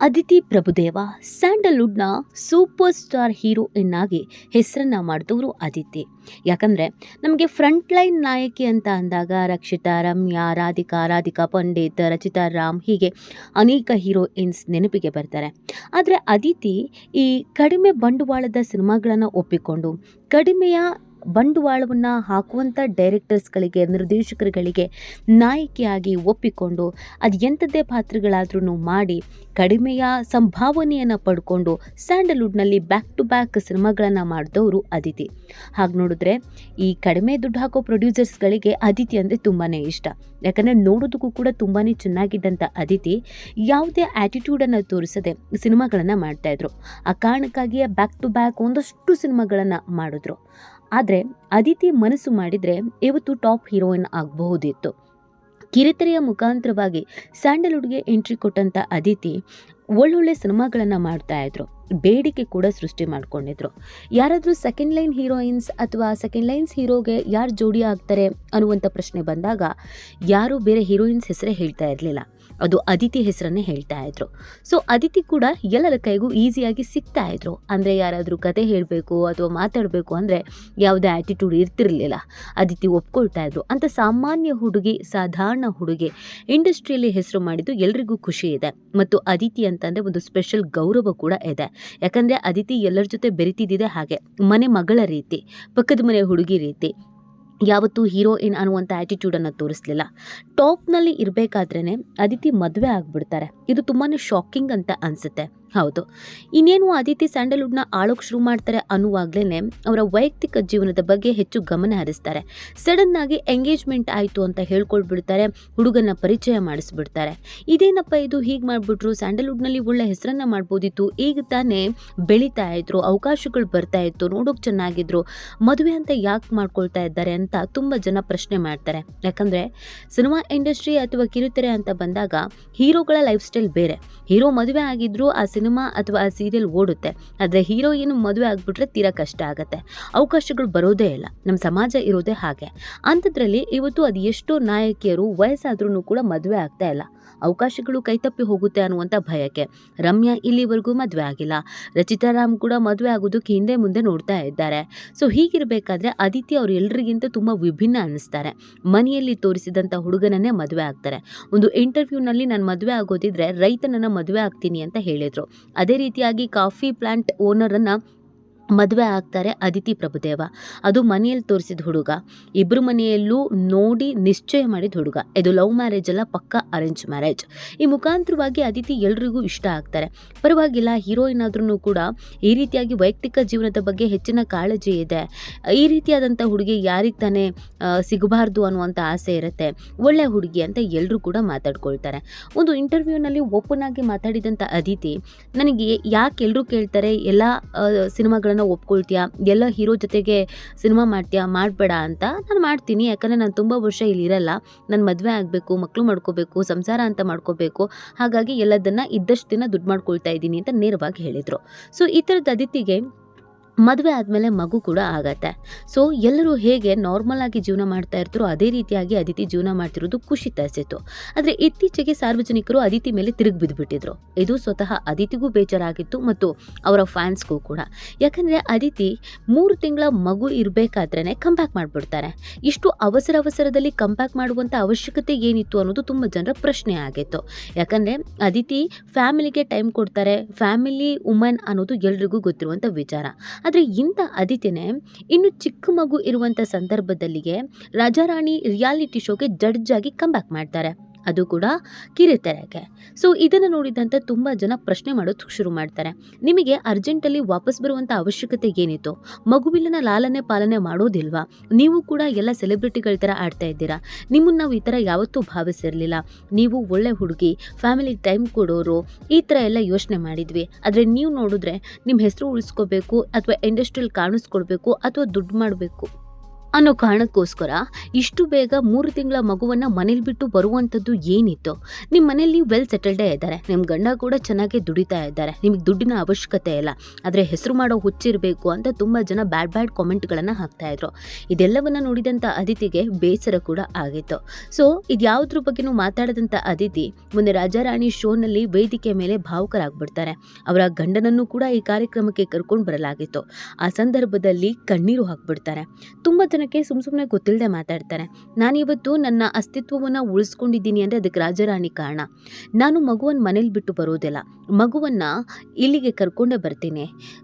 ಅದಿತಿ ಪ್ರಭುದೇವ ಸ್ಯಾಂಡಲ್ವುಡ್ನ super star heroine ಆಗಿ ಹೆಸರನ್ನ ಮಾಡಿದವರು ಅದಿತಿ. ಯಾಕಂದರೆ ನಮಗೆ ಫ್ರಂಟ್ ಲೈನ್ ನಾಯಕಿ ಅಂತ ಅಂದಾಗ ರಕ್ಷಿತಾ, ರಮ್ಯಾ, ರಾಧಿಕಾ ಪಂಡಿತ್, ರಚಿತಾ ರಾಮ್ ಹೀಗೆ ಅನೇಕ ಹೀರೋಯಿನ್ಸ್ ನೆನಪಿಗೆ ಬರ್ತಾರೆ. ಆದರೆ ಅದಿತಿ ಈ ಕಡಿಮೆ ಬಂಡವಾಳದ ಸಿನಿಮಾಗಳನ್ನು ಒಪ್ಪಿಕೊಂಡು ಕಡಿಮೆಯ ಬಂಡವಾಳವನ್ನು ಹಾಕುವಂಥ ಡೈರೆಕ್ಟರ್ಸ್ಗಳಿಗೆ, ನಿರ್ದೇಶಕರುಗಳಿಗೆ ನಾಯಕಿಯಾಗಿ ಒಪ್ಪಿಕೊಂಡು ಅದು ಎಂಥದ್ದೇ ಪಾತ್ರಗಳಾದ್ರೂ ಮಾಡಿ ಕಡಿಮೆಯ ಸಂಭಾವನೆಯನ್ನು ಪಡ್ಕೊಂಡು ಸ್ಯಾಂಡಲ್ವುಡ್ನಲ್ಲಿ ಬ್ಯಾಕ್ ಟು ಬ್ಯಾಕ್ ಸಿನಿಮಾಗಳನ್ನು ಮಾಡಿದವರು ಅದಿತಿ. ಹಾಗೆ ನೋಡಿದ್ರೆ ಈ ಕಡಿಮೆ ದುಡ್ಡು ಹಾಕೋ ಪ್ರೊಡ್ಯೂಸರ್ಸ್ಗಳಿಗೆ ಅದಿತಿ ಅಂದರೆ ತುಂಬಾ ಇಷ್ಟ. ಯಾಕಂದರೆ ನೋಡೋದಕ್ಕೂ ಕೂಡ ತುಂಬಾ ಚೆನ್ನಾಗಿದ್ದಂಥ ಅದಿತಿ ಯಾವುದೇ ಆ್ಯಟಿಟ್ಯೂಡನ್ನು ತೋರಿಸದೆ ಸಿನಿಮಾಗಳನ್ನು ಮಾಡ್ತಾಯಿದ್ರು. ಆ ಕಾರಣಕ್ಕಾಗಿಯೇ ಬ್ಯಾಕ್ ಟು ಬ್ಯಾಕ್ ಒಂದಷ್ಟು ಸಿನಿಮಾಗಳನ್ನು ಮಾಡಿದ್ರು. ಆದರೆ ಅದಿತಿ ಮನಸ್ಸು ಮಾಡಿದರೆ ಇವತ್ತು ಟಾಪ್ ಹೀರೋಯಿನ್ ಆಗಬಹುದಿತ್ತು. ಕಿರುತೆರೆಯ ಮುಖಾಂತರವಾಗಿ ಸ್ಯಾಂಡಲ್ವುಡ್ಗೆ ಎಂಟ್ರಿ ಕೊಟ್ಟಂಥ ಅದಿತಿ ಒಳ್ಳೊಳ್ಳೆ ಸಿನಿಮಾಗಳನ್ನು ಮಾಡ್ತಾಯಿದ್ರು. ಬೇಡಿಕೆ ಕೂಡ ಸೃಷ್ಟಿ ಮಾಡ್ಕೊಂಡಿದ್ರು. ಯಾರಾದರೂ ಸೆಕೆಂಡ್ ಲೈನ್ ಹೀರೋಯಿನ್ಸ್ ಅಥವಾ ಸೆಕೆಂಡ್ ಲೈನ್ಸ್ ಹೀರೋಗೆ ಯಾರು ಜೋಡಿ ಆಗ್ತಾರೆ ಅನ್ನುವಂಥ ಪ್ರಶ್ನೆ ಬಂದಾಗ ಯಾರೂ ಬೇರೆ ಹೀರೋಯಿನ್ಸ್ ಹೆಸರೇ ಹೇಳ್ತಾ ಇರಲಿಲ್ಲ, ಅದು ಅದಿತಿ ಹೆಸರನ್ನೇ ಹೇಳ್ತಾ ಇದ್ರು. ಸೊ ಅದಿತಿ ಕೂಡ ಎಲ್ಲರ ಕೈಗೂ ಈಸಿಯಾಗಿ ಸಿಗ್ತಾ ಇದ್ರು. ಅಂದರೆ ಯಾರಾದರೂ ಕತೆ ಹೇಳಬೇಕು ಅಥವಾ ಮಾತಾಡಬೇಕು ಅಂದರೆ ಯಾವುದೇ ಆ್ಯಟಿಟ್ಯೂಡ್ ಇರ್ತಿರಲಿಲ್ಲ, ಅದಿತಿ ಒಪ್ಕೊಳ್ತಾ ಇದ್ರು. ಅಂತ ಸಾಮಾನ್ಯ ಹುಡುಗಿ, ಸಾಧಾರಣ ಹುಡುಗಿ ಇಂಡಸ್ಟ್ರಿಯಲ್ಲಿ ಹೆಸರು ಮಾಡಿದ್ದು ಎಲ್ರಿಗೂ ಖುಷಿ ಇದೆ. ಮತ್ತು ಅದಿತಿ ಅಂತಂದರೆ ಒಂದು ಸ್ಪೆಷಲ್ ಗೌರವ ಕೂಡ ಇದೆ. ಯಾಕಂದರೆ ಅದಿತಿ ಎಲ್ಲರ ಜೊತೆ ಬೆರಿತಿದ್ದಿದೆ ಹಾಗೆ ಮನೆ ಮಗಳ ರೀತಿ, ಪಕ್ಕದ ಮನೆ ಹುಡುಗಿ ರೀತಿ. ಯಾವತ್ತೂ ಹೀರೋಯಿನ್ ಅನ್ನುವಂಥ ಆ್ಯಟಿಟ್ಯೂಡನ್ನು ತೋರಿಸಲಿಲ್ಲ. ಟಾಪ್ನಲ್ಲಿ ಇರಬೇಕಾದ್ರೇ ಅದಿತಿ ಮದುವೆ ಆಗಿಬಿಡ್ತಾರೆ. ಇದು ತುಂಬಾ ಶಾಕಿಂಗ್ ಅಂತ ಅನಿಸುತ್ತೆ. ಹೌದು, ಇನ್ನೇನು ಅದಿತಿ ಸ್ಯಾಂಡಲ್ವುಡ್ನ ಆಳೋಕೆ ಶುರು ಮಾಡ್ತಾರೆ ಅನ್ನುವಾಗಲೇ ಅವರ ವೈಯಕ್ತಿಕ ಜೀವನದ ಬಗ್ಗೆ ಹೆಚ್ಚು ಗಮನ ಹರಿಸ್ತಾರೆ. ಸಡನ್ನಾಗಿ ಎಂಗೇಜ್ಮೆಂಟ್ ಆಯಿತು ಅಂತ ಹೇಳ್ಕೊಳ್ಬಿಡ್ತಾರೆ, ಹುಡುಗನ ಪರಿಚಯ ಮಾಡಿಸ್ಬಿಡ್ತಾರೆ. ಇದೇನಪ್ಪ ಇದು, ಹೀಗೆ ಮಾಡಿಬಿಟ್ರು, ಸ್ಯಾಂಡಲ್ವುಡ್ನಲ್ಲಿ ಒಳ್ಳೆ ಹೆಸರನ್ನು ಮಾಡ್ಬೋದಿತ್ತು, ಈಗ ತಾನೇ ಬೆಳೀತಾ ಇದ್ರು, ಅವಕಾಶಗಳು ಬರ್ತಾ ಇತ್ತು, ನೋಡೋಕೆ ಚೆನ್ನಾಗಿದ್ರು, ಮದುವೆ ಅಂತ ಯಾಕೆ ಮಾಡ್ಕೊಳ್ತಾ ಇದ್ದಾರೆ ಅಂತ ತುಂಬ ಜನ ಪ್ರಶ್ನೆ ಮಾಡ್ತಾರೆ. ಯಾಕಂದರೆ ಸಿನಿಮಾ ಇಂಡಸ್ಟ್ರಿ ಅಥವಾ ಕಿರುತೆರೆ ಅಂತ ಬಂದಾಗ ಹೀರೋಗಳ ಲೈಫ್ ಸ್ಟೈಲ್ ಬೇರೆ. ಹೀರೋ ಮದುವೆ ಆಗಿದ್ರು ಆ ಸಿನಿಮಾ ಅಥವಾ ಆ ಸೀರಿಯಲ್ ಓಡುತ್ತೆ. ಆದರೆ ಹೀರೋಯಿನ್ ಮದುವೆ ಆಗಿಬಿಟ್ರೆ ತೀರಾ ಕಷ್ಟ ಆಗುತ್ತೆ, ಅವಕಾಶಗಳು ಬರೋದೇ ಇಲ್ಲ. ನಮ್ಮ ಸಮಾಜ ಇರೋದೇ ಹಾಗೆ. ಅಂಥದ್ರಲ್ಲಿ ಇವತ್ತು ಅದು ಎಷ್ಟೋ ನಾಯಕಿಯರು ವಯಸ್ಸಾದ್ರೂ ಕೂಡ ಮದುವೆ ಆಗ್ತಾ ಇಲ್ಲ, ಅವಕಾಶಗಳು ಕೈತಪ್ಪಿ ಹೋಗುತ್ತೆ ಅನ್ನುವಂಥ ಭಯಕ್ಕೆ. ರಮ್ಯಾ ಇಲ್ಲಿವರೆಗೂ ಮದುವೆ ಆಗಿಲ್ಲ, ರಚಿತಾ ರಾಮ್ ಕೂಡ ಮದುವೆ ಆಗೋದಕ್ಕೆ ಹಿಂದೆ ಮುಂದೆ ನೋಡ್ತಾ ಇದ್ದಾರೆ. ಸೊ ಹೀಗಿರಬೇಕಾದ್ರೆ ಅದಿತಿ ಅವರು ಎಲ್ಲರಿಗಿಂತ ತುಂಬ ವಿಭಿನ್ನ ಅನ್ನಿಸ್ತಾರೆ. ಮನೆಯಲ್ಲಿ ತೋರಿಸಿದಂಥ ಹುಡುಗನನ್ನೇ ಮದುವೆ ಆಗ್ತಾರೆ. ಒಂದು ಇಂಟರ್ವ್ಯೂನಲ್ಲಿ ನಾನು ಮದುವೆ ಆಗೋದಿದ್ರೆ ರೈತನನ್ನು ಮದುವೆ ಆಗ್ತೀನಿ ಅಂತ ಹೇಳಿದರು. ಅದೇ ರೀತಿಯಾಗಿ ಕಾಫಿ ಪ್ಲಾಂಟ್ ಓನರನ್ನು ಮದುವೆ ಆಗ್ತಾರೆ ಅದಿತಿ ಪ್ರಭುದೇವ. ಅದು ಮನೆಯಲ್ಲಿ ತೋರಿಸಿದ ಹುಡುಗ, ಇಬ್ಬರು ಮನೆಯಲ್ಲೂ ನೋಡಿ ನಿಶ್ಚಯ ಮಾಡಿದ ಹುಡುಗ. ಇದು ಲವ್ ಮ್ಯಾರೇಜ್ ಅಲ್ಲ, ಪಕ್ಕಾ ಅರೇಂಜ್ ಮ್ಯಾರೇಜ್. ಈ ಮುಖಾಂತರವಾಗಿ ಅದಿತಿ ಎಲ್ರಿಗೂ ಇಷ್ಟ ಆಗ್ತಾರೆ. ಪರವಾಗಿಲ್ಲ, ಹೀರೋಯಿನ್ ಆದ್ರೂ ಕೂಡ ಈ ರೀತಿಯಾಗಿ ವೈಯಕ್ತಿಕ ಜೀವನದ ಬಗ್ಗೆ ಹೆಚ್ಚಿನ ಕಾಳಜಿ ಇದೆ. ಈ ರೀತಿಯಾದಂಥ ಹುಡುಗಿ ಯಾರಿಗೆ ತಾನೇ ಸಿಗಬಾರ್ದು ಅನ್ನುವಂಥ ಆಸೆ ಇರುತ್ತೆ. ಒಳ್ಳೆ ಹುಡುಗಿ ಅಂತ ಎಲ್ಲರೂ ಕೂಡ ಮಾತಾಡ್ಕೊಳ್ತಾರೆ. ಒಂದು ಇಂಟರ್ವ್ಯೂನಲ್ಲಿ ಓಪನ್ ಆಗಿ ಮಾತಾಡಿದಂಥ ಅದಿತಿ, ನನಗೆ ಯಾಕೆ ಎಲ್ಲರೂ ಕೇಳ್ತಾರೆ ಎಲ್ಲ ಸಿನಿಮಾಗಳನ್ನು ಒಪ್ಕೊಳ್ತೀಯಾ, ಎಲ್ಲ ಹೀರೋ ಜೊತೆಗೆ ಸಿನಿಮಾ ಮಾಡ್ತೀಯಾ, ಮಾಡಬೇಡ ಅಂತ. ನಾನು ಮಾಡ್ತೀನಿ, ಯಾಕಂದರೆ ನಾನು ತುಂಬ ವರ್ಷ ಇಲ್ಲಿ ಇರಲ್ಲ, ನಾನು ಮದುವೆ ಆಗಬೇಕು, ಮಕ್ಕಳು ಮಾಡ್ಕೋಬೇಕು, ಸಂಸಾರ ಅಂತ ಮಾಡ್ಕೋಬೇಕು, ಹಾಗಾಗಿ ಎಲ್ಲದನ್ನು ಇದ್ದಷ್ಟು ದಿನ ದುಡ್ಡು ಮಾಡ್ಕೊಳ್ತಾ ಇದ್ದೀನಿ ಅಂತ ನೇರವಾಗಿ ಹೇಳಿದರು. ಸೊ ಈ ಥರದ ಅದಿತಿಗೆ ಮದುವೆ ಆದಮೇಲೆ ಮಗು ಕೂಡ ಆಗತ್ತೆ. ಸೊ ಎಲ್ಲರೂ ಹೇಗೆ ನಾರ್ಮಲ್ ಆಗಿ ಜೀವನ ಮಾಡ್ತಾ ಇರ್ತಾರೋ ಅದೇ ರೀತಿಯಾಗಿ ಅದಿತಿ ಜೀವನ ಮಾಡ್ತಿರೋದು ಖುಷಿ ತರಿಸಿತ್ತು. ಆದರೆ ಇತ್ತೀಚೆಗೆ ಸಾರ್ವಜನಿಕರು ಅದಿತಿ ಮೇಲೆ ತಿರುಗಿ ಬಿದ್ದುಬಿಟ್ಟಿದ್ರು. ಇದು ಸ್ವತಃ ಅದಿತಿಗೂ ಬೇಜಾರಾಗಿತ್ತು ಮತ್ತು ಅವರ ಫ್ಯಾನ್ಸ್ಗೂ ಕೂಡ. ಯಾಕಂದರೆ ಅದಿತಿ 3 ತಿಂಗಳ ಮಗು ಇರಬೇಕಾದ್ರೇ ಕಂಬ್ಯಾಕ್ ಮಾಡಿಬಿಡ್ತಾರೆ. ಇಷ್ಟು ಅವಸರದಲ್ಲಿ ಕಂಬ್ಯಾಕ್ ಮಾಡುವಂಥ ಅವಶ್ಯಕತೆ ಏನಿತ್ತು ಅನ್ನೋದು ತುಂಬ ಜನರ ಪ್ರಶ್ನೆ ಆಗಿತ್ತು. ಯಾಕಂದರೆ ಅದಿತಿ ಫ್ಯಾಮಿಲಿಗೆ ಟೈಮ್ ಕೊಡ್ತಾರೆ, ಫ್ಯಾಮಿಲಿ ವುಮನ್ ಅನ್ನೋದು ಎಲ್ರಿಗೂ ಗೊತ್ತಿರುವಂಥ ವಿಚಾರ. ಆದರೆ ಇಂಥ ಅದಿತಿನೇ ಇನ್ನು ಚಿಕ್ಕ ಮಗು ಇರುವಂಥ ಸಂದರ್ಭದಲ್ಲಿಗೆ ರಾಜಾರಾಣಿ ರಿಯಾಲಿಟಿ ಶೋಗೆ ಜಡ್ಜ್ ಆಗಿ ಕಂಬ್ಯಾಕ್ ಮಾಡ್ತಾರೆ, ಅದು ಕೂಡ ಕಿರುತೆರೆಗೆ. ಸೊ ಇದನ್ನು ನೋಡಿದಂಥ ತುಂಬ ಜನ ಪ್ರಶ್ನೆ ಮಾಡೋದು ಶುರು ಮಾಡ್ತಾರೆ, ನಿಮಗೆ ಅರ್ಜೆಂಟಲ್ಲಿ ವಾಪಸ್ ಬರುವಂಥ ಅವಶ್ಯಕತೆ ಏನಿತ್ತು, ಮಗುವಿನ ಲಾಲನೆ ಪಾಲನೆ ಮಾಡೋದಿಲ್ವಾ, ನೀವು ಕೂಡ ಎಲ್ಲ ಸೆಲೆಬ್ರಿಟಿಗಳ ಥರ ಆಡ್ತಾ ಇದ್ದೀರಾ, ನಿಮ್ಮನ್ನು ನಾವು ಈ ಥರ ಯಾವತ್ತೂ ಭಾವಿಸಿರಲಿಲ್ಲ, ನೀವು ಒಳ್ಳೆ ಹುಡುಗಿ, ಫ್ಯಾಮಿಲಿ ಟೈಮ್ ಕೊಡೋರು, ಈ ಥರ ಎಲ್ಲ ಯೋಚನೆ ಮಾಡಿದ್ವಿ. ಆದರೆ ನೀವು ನೋಡಿದ್ರೆ ನಿಮ್ಮ ಹೆಸರು ಉಳಿಸ್ಕೋಬೇಕು ಅಥವಾ ಇಂಡಸ್ಟ್ರಿಯಲ್ಲಿ ಕಾಣಿಸ್ಕೊಡ್ಬೇಕು ಅಥವಾ ದುಡ್ಡು ಮಾಡಬೇಕು ಅನ್ನೋ ಕಾರಣಕ್ಕೋಸ್ಕರ ಇಷ್ಟು ಬೇಗ 3 ತಿಂಗಳ ಮಗುವನ್ನು ಮನೇಲಿ ಬಿಟ್ಟು ಬರುವಂಥದ್ದು ಏನಿತ್ತು? ನಿಮ್ಮ ಮನೆಯಲ್ಲಿ ವೆಲ್ ಸೆಟಲ್ಡೇ ಇದ್ದಾರೆ, ನಿಮ್ಮ ಗಂಡ ಕೂಡ ಚೆನ್ನಾಗಿ ದುಡಿತಾ ಇದ್ದಾರೆ, ನಿಮಗೆ ದುಡ್ಡಿನ ಅವಶ್ಯಕತೆ ಇಲ್ಲ, ಆದರೆ ಹೆಸರು ಮಾಡೋ ಹುಚ್ಚಿರಬೇಕು ಅಂತ ತುಂಬ ಜನ ಬ್ಯಾಡ್ ಕಾಮೆಂಟ್ಗಳನ್ನು ಹಾಕ್ತಾಯಿದ್ರು. ಇದೆಲ್ಲವನ್ನು ನೋಡಿದಂಥ ಅದಿತಿಗೆ ಬೇಸರ ಕೂಡ ಆಗಿತ್ತು. ಸೊ ಇದ್ಯಾವುದ್ರ ಬಗ್ಗೆನೂ ಮಾತಾಡದಂಥ ಅದಿತಿ ಮೊನ್ನೆ ರಾಜಾರಾಣಿ ಶೋನಲ್ಲಿ ವೇದಿಕೆ ಮೇಲೆ ಭಾವುಕರಾಗ್ಬಿಡ್ತಾರೆ. ಅವರ ಗಂಡನನ್ನು ಕೂಡ ಈ ಕಾರ್ಯಕ್ರಮಕ್ಕೆ ಕರ್ಕೊಂಡು ಬರಲಾಗಿತ್ತು. ಆ ಸಂದರ್ಭದಲ್ಲಿ ಕಣ್ಣೀರು ಹಾಕ್ಬಿಡ್ತಾರೆ. ತುಂಬ ಜನಕ್ಕೆ ಸುಮ್ಮನೆ ಗೊತ್ತಿಲ್ಲದೆ ಮಾತಾಡ್ತಾರೆ. ನಾನಿವತ್ತು ನನ್ನ ಅಸ್ತಿತ್ವವನ್ನು ಉಳಿಸ್ಕೊಂಡಿದ್ದೀನಿ ಅಂದರೆ ಅದಕ್ಕೆ ರಾಜಾರಾಣಿ ಕಾರಣ. ನಾನು ಮಗುವನ್ನು ಮನೇಲಿ ಬಿಟ್ಟು ಬರೋದಿಲ್ಲ, ಮಗುವನ್ನು ಇಲ್ಲಿಗೆ ಕರ್ಕೊಂಡೇ ಬರ್ತೀನಿ.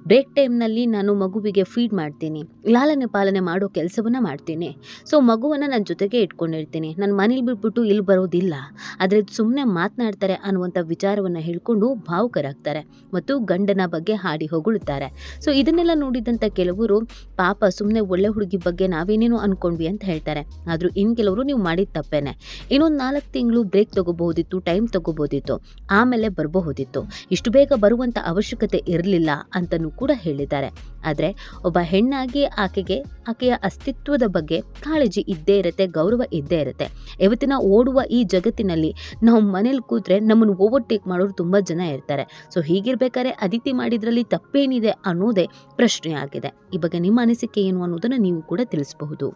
ಬ್ರೇಕ್ ಟೈಮ್ನಲ್ಲಿ ನಾನು ಮಗುವಿಗೆ ಫೀಡ್ ಮಾಡ್ತೀನಿ, ಲಾಲನೆ ಪಾಲನೆ ಮಾಡೋ ಕೆಲಸವನ್ನು ಮಾಡ್ತೀನಿ. ಸೊ ಮಗುವನ್ನು ನನ್ನ ಜೊತೆಗೆ ಇಟ್ಕೊಂಡಿರ್ತೀನಿ, ನಾನು ಮನೇಲಿ ಬಿಟ್ಬಿಟ್ಟು ಇಲ್ಲಿ ಬರೋದಿಲ್ಲ. ಆದರೆ ಸುಮ್ಮನೆ ಮಾತನಾಡ್ತಾರೆ ಅನ್ನುವಂಥ ವಿಚಾರವನ್ನು ಹೇಳ್ಕೊಂಡು ಭಾವುಕರಾಗ್ತಾರೆ ಮತ್ತು ಗಂಡನ ಬಗ್ಗೆ ಹಾಡಿ ಹೊಗಳುತ್ತಾರೆ. ಸೊ ಇದನ್ನೆಲ್ಲ ನೋಡಿದಂಥ ಕೆಲವರು ಪಾಪ ಸುಮ್ಮನೆ ಒಳ್ಳೆ ಹುಡುಗಿ ಬಗ್ಗೆ ನಾವೇನೇನೋ ಅನ್ಕೊಂಡ್ವಿ ಅಂತ ಹೇಳ್ತಾರೆ. ಆದರೂ ಇನ್ನು ಕೆಲವರು ನೀವು ಮಾಡಿದ ತಪ್ಪೇನೆ, ಇನ್ನೊಂದು 4 ತಿಂಗಳು ಬ್ರೇಕ್ ತಗೋಬಹುದಿತ್ತು, ಟೈಮ್ ತಗೋಬಹುದಿತ್ತು, ಆಮೇಲೆ ಬರಬಹುದಿತ್ತು, ಇಷ್ಟು ಬೇಗ ಬರುವಂಥ ಅವಶ್ಯಕತೆ ಇರಲಿಲ್ಲ ಅಂತಲೂ ಕೂಡ ಹೇಳಿದ್ದಾರೆ. ಆದರೆ ಒಬ್ಬ ಹೆಣ್ಣಾಗಿ ಆಕೆಯ ಅಸ್ತಿತ್ವದ ಬಗ್ಗೆ ಕಾಳಜಿ ಇದ್ದೇ ಇರುತ್ತೆ, ಗೌರವ ಇದ್ದೇ ಇರುತ್ತೆ. ಇವತ್ತಿನ ಓಡುವ ಈ ಜಗತ್ತಿನಲ್ಲಿ ನಾವು ಮನೇಲಿ ಕೂತ್ರೆ ನಮ್ಮನ್ನು ಓವರ್ಟೇಕ್ ಮಾಡೋರು ತುಂಬ ಜನ ಇರ್ತಾರೆ. ಸೊ ಹೀಗಿರ್ಬೇಕಾದ್ರೆ ಅದಿತಿ ಮಾಡಿದ್ರಲ್ಲಿ ತಪ್ಪೇನಿದೆ ಅನ್ನೋದೇ ಪ್ರಶ್ನೆ ಆಗಿದೆ. ಈ ಬಗ್ಗೆ ನಿಮ್ಮ ಅನಿಸಿಕೆ ಏನು ಅನ್ನೋದನ್ನು ನೀವು ಕೂಡ ತಿಳಿಸಬಹುದು.